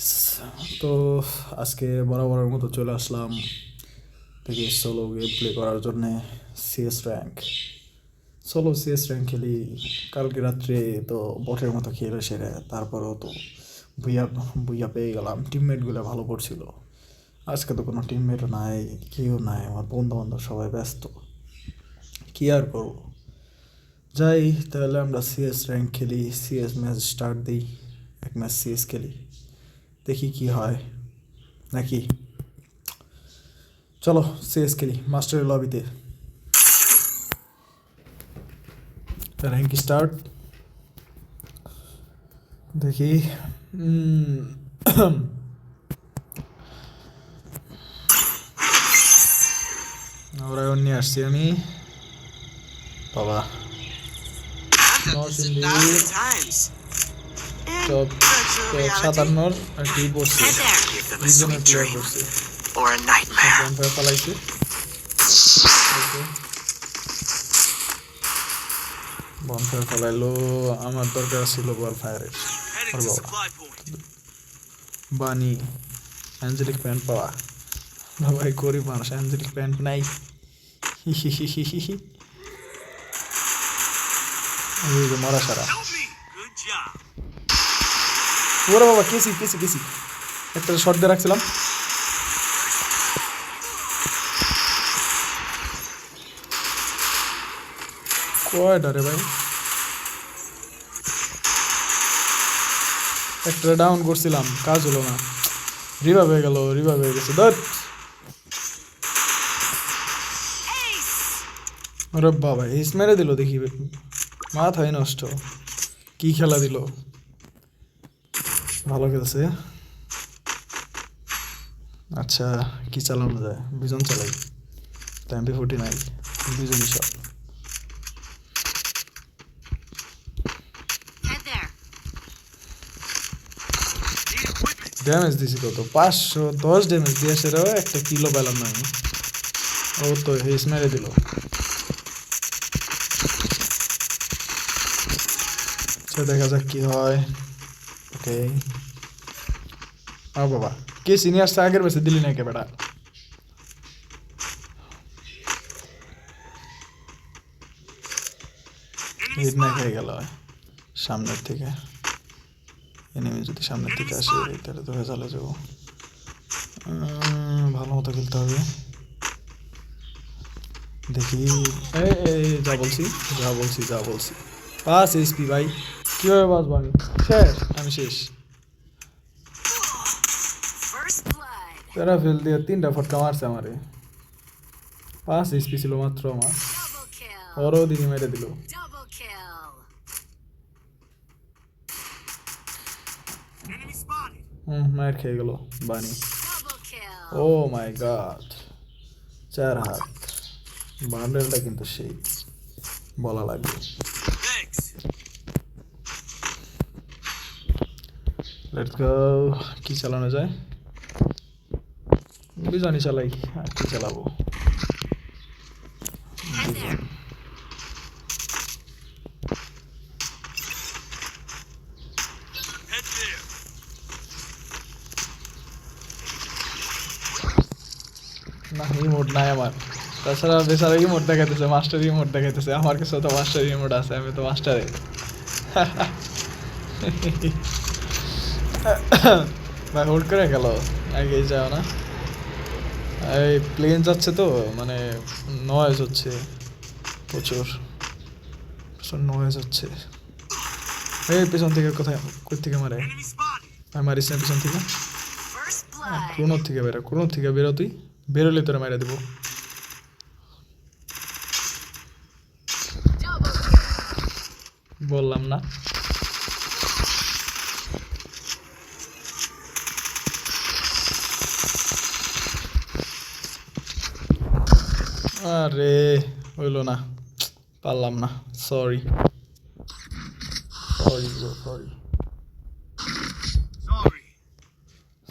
Guys, তো আজকে বরাবরের মতো চলে আসলাম দেখি সোলো গেম প্লে করার জন্যে। সিএস র্যাঙ্ক খেলি। কালকে রাত্রে তো বটের মতো খেলে সেরে তারপরেও তো ভুইয়া ভুইয়া পেয়ে গেলাম। টিমমেটগুলো ভালো করছিল। আজকে তো কোনো টিমমেটও নাই, কেউ নাই, আমার বন্ধু বান্ধব সবাই ব্যস্ত। কী আর করবো, যাই তাহলে আমরা সিএস র্যাঙ্ক খেলি। সিএস ম্যাচ স্টার্ট দিই, এক ম্যাচ সিএস খেলি, দেখি কি হয় নাকি। চলো সিএস খেলি মাস্টারের লবিতে। র্যাঙ্ক স্টার্ট, দেখি। ওরা নিয়ে আসছি আমি, বাবা নরসিংদী টপ টপ 57 আর কি পড়ছে, রিজনের প্লেয়ার পড়ছে, বনফায়ার পালাইছে। বনফায়ার পালাইলো, আমার দরকার ছিল বনফায়ারের। আর বাবা বানি অ্যাঞ্জেলিক প্যান্ট পাওয়া, বাবাই গরিব মানুষ, অ্যাঞ্জেলিক প্যান্ট নাই। মরা সারা। ওরে বাবা, কেসি কেসি কেসি, একটা শর্ট দিয়ে রাখছিলাম। কয়টা রে ভাই, একটা ডাউন করছিলাম, কাজ হলো না। রিভাইভ হয়ে গেল, রিভাইভ হয়ে গেছে। ধর ওরে বাবা, এস মেরে দিল দেখি, মাথায় নষ্ট। কি খেলা দিল, ভালো খেলছে। আচ্ছা, কি চালানো যায়, বিজন চালাই, MP49 বিজনই সব। ড্যামেজ দিছি কত, 510 ড্যামেজ দিয়ে সেটাও একটা কিলো পেলাম না আমি। ও তো হেস মেরে দিল। দেখা যাক কি হয়। ওকে, ও বাবা, কে সিনিয়র আসছে আগের বেশি দিলি না কে বেটা। হিট না খেয়ে গেল সামনের থেকে। এনিমি যদি সামনের থেকে আসে তাহলে তো ভেজালে যাবো। ভালো মতো খেলতে হবে, দেখি। যা বলছি যা বলছি যা বলছি। 5 HP ভাই, কীভাবে বাঁচবো আমি? শেষ, আমি শেষ। প্যারাফেল দিয়ে 3টা ফটকা মারছে আমারে। 5 HP ছিল মাত্র আমার, ওরও দিকে মেরে দিল। মার খেয়ে গেল বানি। ও মাই গড, 4 হাত। বান্ডেলটা কিন্তু সেই বলা লাগবে। লেটস গো, কি চালানো যায়? বিজানি চালাই, আর কি চালাবো। না, ইমোট নাই আমার, তাছাড়া বেচারা ইমোট দেখাইতেছে, মাস্টার ইমোট দেখাইতেছে। আমার কাছে তো মাস্টার ইমোট আছে, আমি তো মাস্টারে। ভাই হোল্ড করে গেল, আগেই যাও না। এই প্লেন যাচ্ছে তো, মানে নয়েজ হচ্ছে প্রচুর, নয়েজ হচ্ছে। এই পেছন থেকে কোথায়, কই থেকে মারে? আমি মারিস না পিছন থেকে, ক্রোনোর থেকে বেরো, ক্রোনোর থেকে বেরো, তুই বেরোলে তোরা মারা দেবো। বললাম না। আরে হইল না, পারলাম না, sorry sorry bro, sorry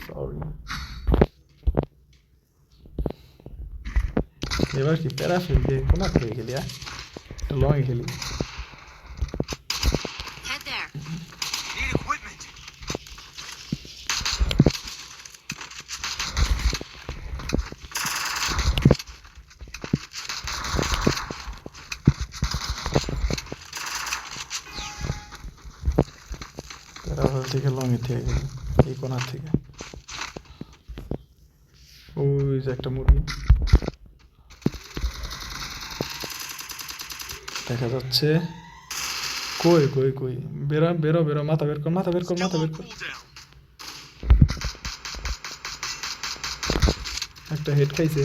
sorry. এবার কি প্যারাফিল দিয়ে কোনা করে খেলি, একটা লঙে খেলি। রাফেল থেকে লঙের থেকে গেল এই কোনার থেকে। ওই যে একটা মুরগি দেখা যাচ্ছে। কই কই কই, বেরো বেরো বেরো, মাথা বের কর, মাথা বের কর, মাথা বের কর। একটা হেড খাইছে।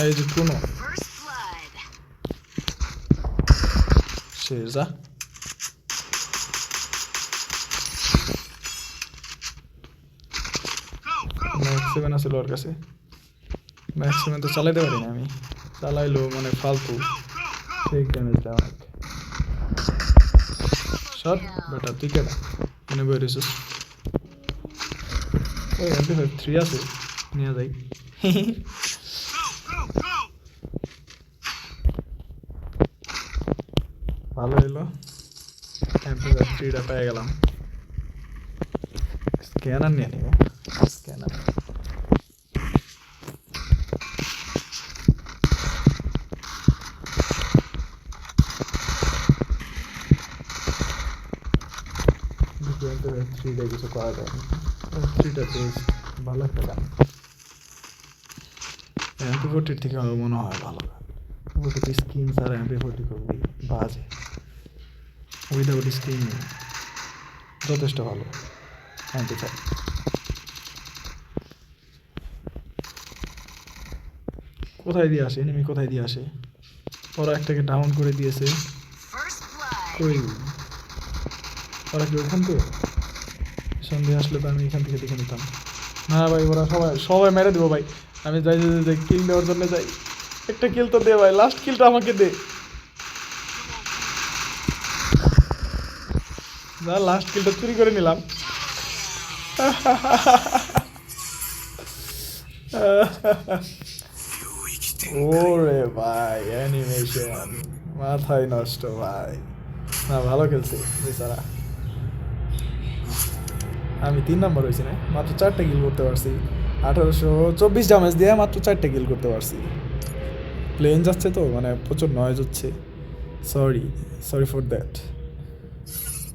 এই যে কোনো শেষ যা। ম্যাক্স 7 আছিল ওর কাছে। ম্যাক্স 7 তো চালাইতে পারি না আমি, চালাইলো মানে ফালতু, ফেক ড্যামেজ দেয় অনেক। সর বেটা, তুই কেটা মনে বই রেছিস? ওই MP5 3 আছে, নিয়ে যাই। ভালো হইলো, MP5 3টা পেয়ে গেলাম। স্ক্যানার নিয়ে নিব, স্ক্যানার। MP5 3টা কিছু করা যায় না, 3টা বেস্ট, ভালো একটা গান। MP40 থেকে আমার মনে হয় ভালো গান। MP40 স্কিন ছাড়া MP40 খুবই বাজে, উইদাউট স্কিন যথেষ্ট ভালো MP5। কোথায় দিয়ে আসে এনিমি, কোথায় দিয়ে আসে? ওরা একটাকে ডাউন করে দিয়েছে। কই ওরা কি ওখান থেকে সন্ধ্যে আসলে তো আমি এখান থেকে দেখে নিতাম। না ভাই, ওরা সবাই সবাই মেরে দেবো ভাই। আমি যাই যাই কিল দেওয়ার জন্য যাই। একটা কিল তো দে ভাই, লাস্ট কিলটা আমাকে দে। না, লাস্ট কিলটা চুরি করে নিলাম। ওরে ভাই, অ্যানিমেশন মাথায় নষ্ট ভাই। না, ভালো খেলছে বেচারা। আমি 3 নম্বর হয়েছি না, মাত্র 4টা কিল করতে পারছি। 1824 ড্যামেজ দিয়ে মাত্র 4টা কিল করতে পারছি। প্লেন যাচ্ছে তো, মানে প্রচুর নয়েজ হচ্ছে। Sorry for that.